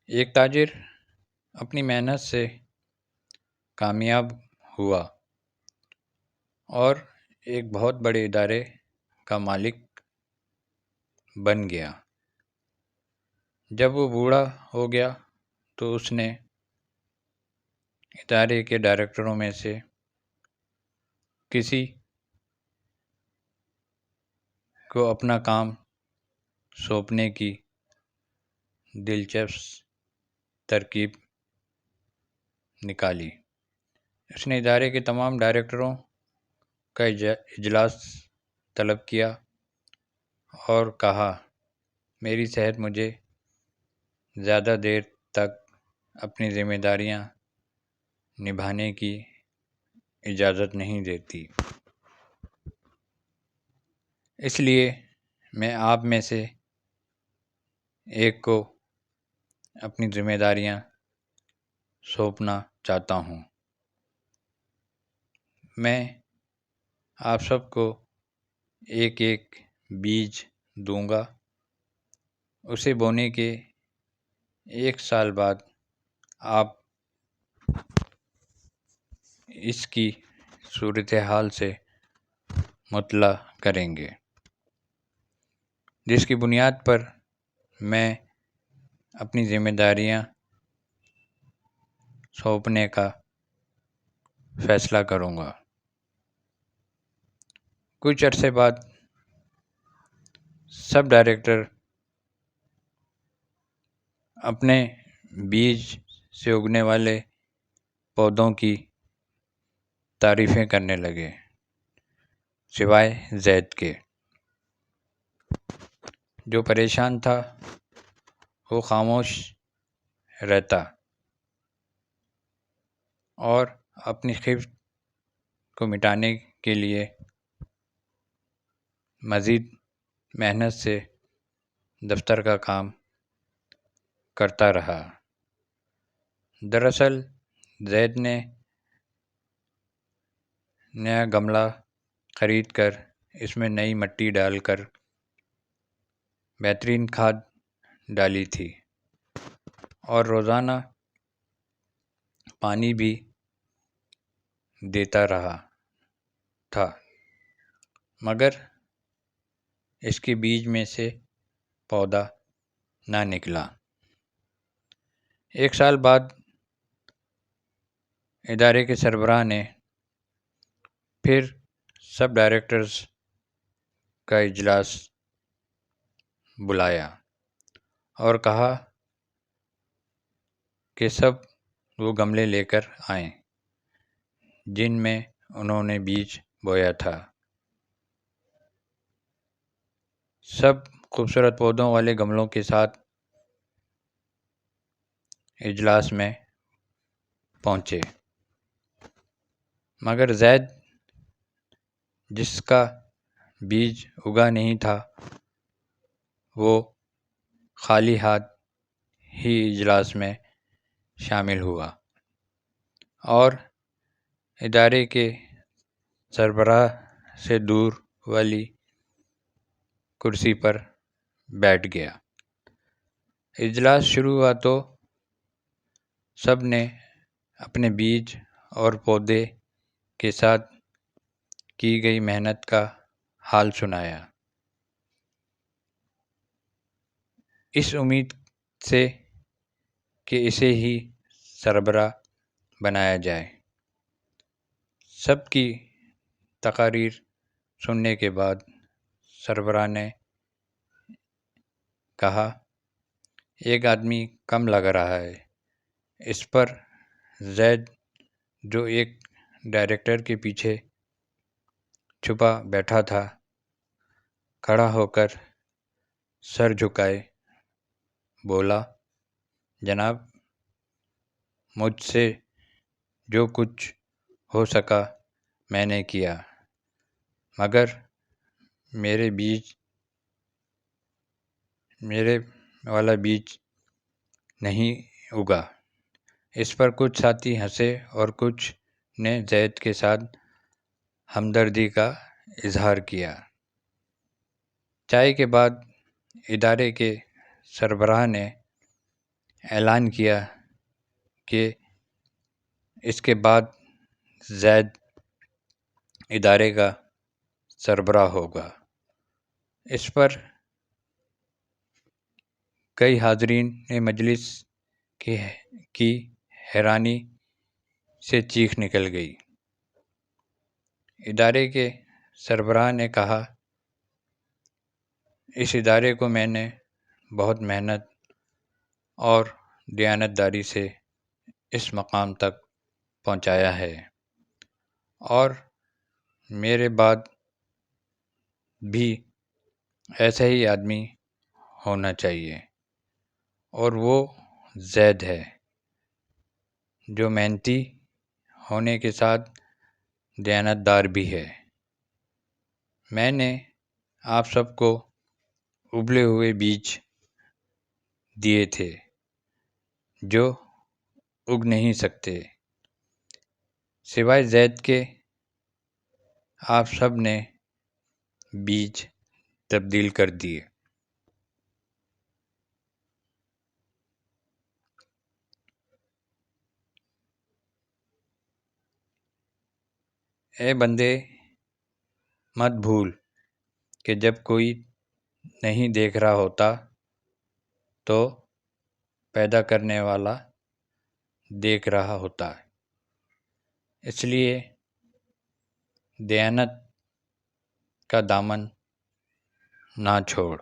ایک تاجر اپنی محنت سے کامیاب ہوا اور ایک بہت بڑے ادارے کا مالک بن گیا۔ جب وہ بوڑھا ہو گیا تو اس نے ادارے کے ڈائریکٹروں میں سے کسی کو اپنا کام سونپنے کی دلچسپ ترکیب نکالی۔ اس نے ادارے کے تمام ڈائریکٹروں کا اجلاس طلب کیا اور کہا، میری صحت مجھے زیادہ دیر تک اپنی ذمہ داریاں نبھانے کی اجازت نہیں دیتی، اس لیے میں آپ میں سے ایک کو اپنی ذمہ داریاں سونپنا چاہتا ہوں۔ میں آپ سب کو ایک ایک بیج دوں گا، اسے بونے کے 1 سال بعد آپ اس کی صورتحال سے مطلع کریں گے، جس کی بنیاد پر میں اپنی ذمہ داریاں سونپنے کا فیصلہ کروں گا۔ کچھ عرصے بعد سب ڈائریکٹر اپنے بیج سے اگنے والے پودوں کی تعریفیں کرنے لگے، سوائے زید کے، جو پریشان تھا۔ وہ خاموش رہتا اور اپنی خفت کو مٹانے کے لیے مزید محنت سے دفتر کا کام کرتا رہا۔ دراصل زید نے نیا گملہ خرید کر اس میں نئی مٹی ڈال کر بہترین کھاد ڈالی تھی اور روزانہ پانی بھی دیتا رہا تھا، مگر اس کے بیج میں سے پودا نہ نکلا۔ 1 سال بعد ادارے کے سربراہ نے پھر سب ڈائریکٹرز کا اجلاس بلایا اور کہا کہ سب وہ گملے لے کر آئیں جن میں انہوں نے بیج بویا تھا۔ سب خوبصورت پودوں والے گملوں کے ساتھ اجلاس میں پہنچے، مگر زید، جس کا بیج اگا نہیں تھا، وہ خالی ہاتھ ہی اجلاس میں شامل ہوا اور ادارے کے سربراہ سے دور والی کرسی پر بیٹھ گیا۔ اجلاس شروع ہوا تو سب نے اپنے بیج اور پودے کے ساتھ کی گئی محنت کا حال سنایا، اس امید سے کہ اسے ہی سربراہ بنایا جائے۔ سب کی تقاریر سننے کے بعد سربراہ نے کہا، ایک آدمی کم لگ رہا ہے۔ اس پر زید، جو ایک ڈائریکٹر کے پیچھے چھپا بیٹھا تھا، کھڑا ہو کر سر جھکائے بولا، جناب، مجھ سے جو کچھ ہو سکا میں نے کیا، مگر میرے والا بیج نہیں اگا۔ اس پر کچھ ساتھی ہنسے اور کچھ نے زید کے ساتھ ہمدردی کا اظہار کیا۔ چائے کے بعد ادارے کے سربراہ نے اعلان کیا کہ اس کے بعد زید ادارے کا سربراہ ہوگا۔ اس پر کئی حاضرین مجلس کی حیرانی سے چیخ نکل گئی۔ ادارے کے سربراہ نے کہا، اس ادارے کو میں نے بہت محنت اور دیانتداری سے اس مقام تک پہنچایا ہے، اور میرے بعد بھی ایسا ہی آدمی ہونا چاہیے، اور وہ زید ہے، جو محنتی ہونے کے ساتھ دیانتدار بھی ہے۔ میں نے آپ سب کو ابلے ہوئے بیج دیے تھے جو اگ نہیں سکتے، سوائے زید کے آپ سب نے بیج تبدیل کر دیے۔ اے بندے، مت بھول کہ جب کوئی نہیں دیکھ رہا ہوتا تو پیدا کرنے والا دیکھ رہا ہوتا ہے، اس لیے دیانت کا دامن نہ چھوڑ۔